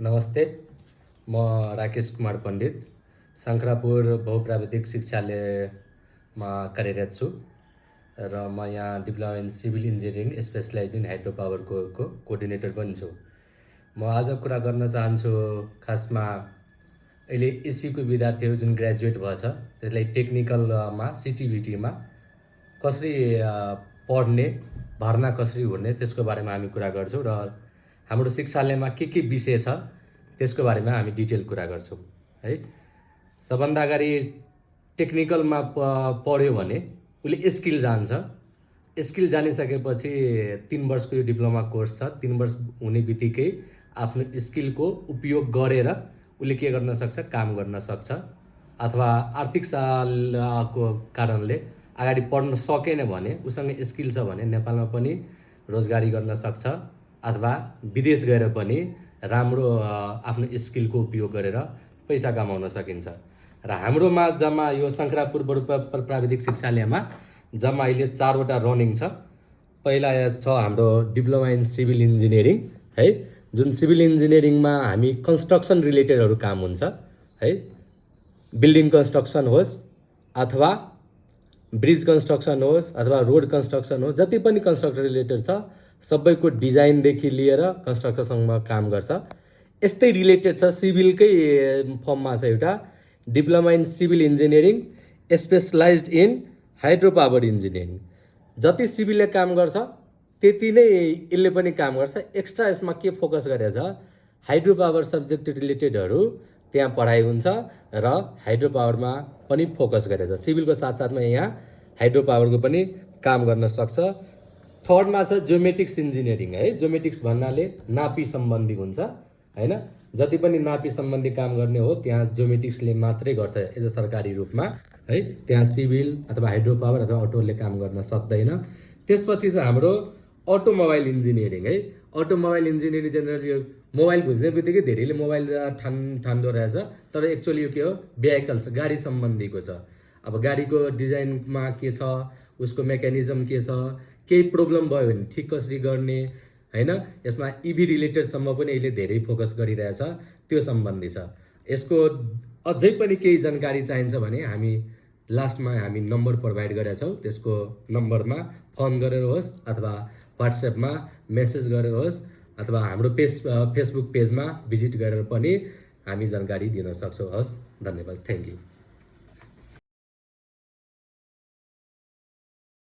नमस्ते, म राकेश कुमार पण्डित शङ्खरापुर बहुप्राविधिक शिक्षालयमा कार्यरत छु र म यहाँ diploma in civil engineering specialize in hydro पावरको कोअर्डिनेटर पनि छु। म आज कुरा गर्न चाहन्छु खासमा अहिले एसीको विद्यार्थीहरू जुन ग्रेजुएट भएछ त्यसलाई टेक्निकलमा सिटिभिटीमा कसरी पढ्ने, भर्ना कसरी हुने त्यसको बारेमा हामी कुरा गर्छौँ र हाम्रो शिक्षालयमा के विषय छ त्यसको बारेमा हामी डिटेल कुरा गर्छौँ है। सबभन्दा अगाडि टेक्निकलमा पढ्यो भने उसले स्किल जान्छ। स्किल जानिसकेपछि 3 वर्षको यो डिप्लोमा कोर्स छ। 3 वर्ष हुने बित्तिकै आफ्नो स्किलको उपयोग गरेर उसले के गर्न सक्छ, काम गर्न सक्छ। अथवा आर्थिक सालको कारणले अगाडि पढ्न सकेन भने उसँग स्किल छ भने नेपालमा पनि रोजगारी गर्न सक्छ अथवा विदेश गएर पनि राम्रो आफ्नो स्किलको उपयोग गरेर पैसा कमाउन सकिन्छ। र हाम्रोमा जम्मा यो शङ्खरापुर प्राविधिक शिक्षालयमा जम्मा अहिले 4 वटा रनिङ छ। पहिला छ हाम्रो डिप्लोमा इन सिभिल इन्जिनियरिङ है, जुन सिभिल इन्जिनियरिङमा हामी कन्स्ट्रक्सन रिलेटेडहरू काम हुन्छ है। बिल्डिङ कन्स्ट्रक्सन होस् अथवा ब्रिज कन्स्ट्रक्सन होस् अथवा रोड कन्स्ट्रक्सन होस्, जति पनि कन्स्ट्रक्सन रिलेटेड छ सबैको डिजाइनदेखि लिएर कन्स्ट्रक्सनसम्म काम गर्छ। यस्तै रिलेटेड छ सिभिलकै फर्ममा छ एउटा diploma in civil engineering specialized in hydro power engineering. जति सिभिलले काम गर्छ त्यति नै यसले पनि काम गर्छ। एक्स्ट्रा यसमा के फोकस गरेछ, हाइड्रो पावर सब्जेक्ट रिलेटेडहरू त्यहाँ पढाइ हुन्छ र हाइड्रो पावरमा पनि फोकस गरेछ। सिभिलको साथसाथमा यहाँ हाइड्रो पावरको पनि काम गर्न सक्छ। थर्डमा छ ज्योमेटिक्स इन्जिनियरिङ है। ज्योमेटिक्स भन्नाले नापी सम्बन्धी हुन्छ हैन। जति पनि नापी सम्बन्धी काम गर्ने हो त्यहाँ ज्योमेटिक्सले मात्रै गर्छ एज अ सरकारी रूपमा है। त्यहाँ सिभिल अथवा हाइड्रो पावर अथवा अटोले काम गर्न सक्दैन। त्यसपछि चाहिँ हाम्रो अटोमोबाइल इन्जिनियरिङ है। अटोमोबाइल इन्जिनियरिङ जेनरली यो मोबाइल बुझ्ने बित्तिकै धेरैले मोबाइल ठान्दो रहेछ, तर एक्चुअली यो के हो, भेहिकल्स गाडी सम्बन्धीको छ। अब गाडीको डिजाइनमा के छ, उसको मेकानिजम के छ, केही प्रब्लम भयो भने ठिक कसरी गर्ने हैन। यसमा इभी रिलेटेडसम्म पनि अहिले धेरै फोकस गरिरहेछ, त्यो सम्बन्धी छ। यसको अझै पनि केही जानकारी चाहिन्छ भने हामी लास्टमा हामी नम्बर प्रोभाइड गरेका छौँ। त्यसको नम्बरमा फोन गरेर होस् अथवा व्हाट्सएपमा मेसेज गरेर होस् अथवा हाम्रो फेसबुक पेजमा भिजिट गरेर पनि हामी जानकारी दिन सक्छौँ। हस्, धन्यवाद, थ्याङ्क यू।